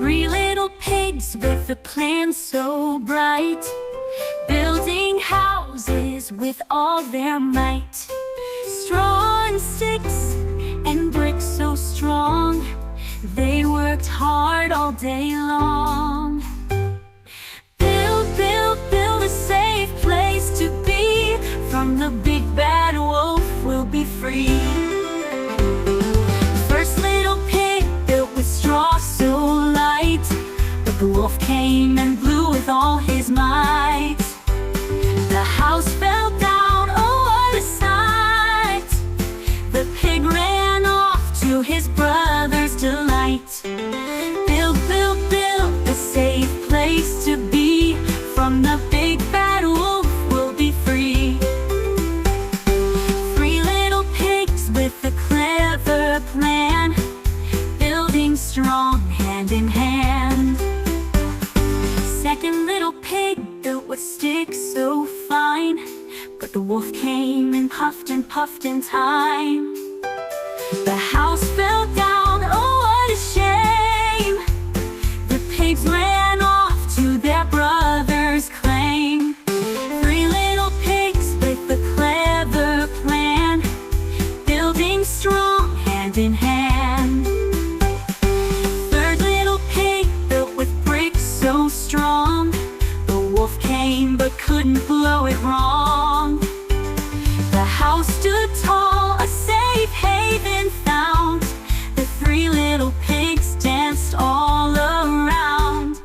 Three little pigs with a plan so bright, building houses with all their might. Straw and sticks and bricks so strong, they worked hard all day long. Build, build, build a safe place to be. From the big bad wolf we'll be free. First little pig built with straw so light, but the wolf came and blew with all his might. The house fell down, oh what a sight! The pig ran off to his brother's delight. Build, build, build a safe place to be. From the big bad wolf we'll be free. Three little pigs with a clever plan, building strong hand in hand. Second little pig built with sticks so fine, but the wolf came and puffed in time. The house fell down, oh what a shame! The pigs ran off to their brother's claim. Three little pigs with a clever plan, building strong hand in hand. Third little pig built with bricks so strong, the wolf came but couldn't blow it wrong. The house stood tall, a safe haven found. The three little pigs danced all around.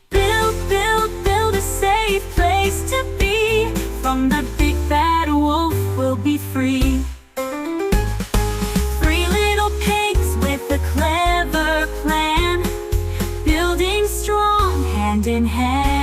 Build, build, build a safe place to be. From the big bad wolf we'll be free. Three little pigs with a clever plan, building strong hand in hand.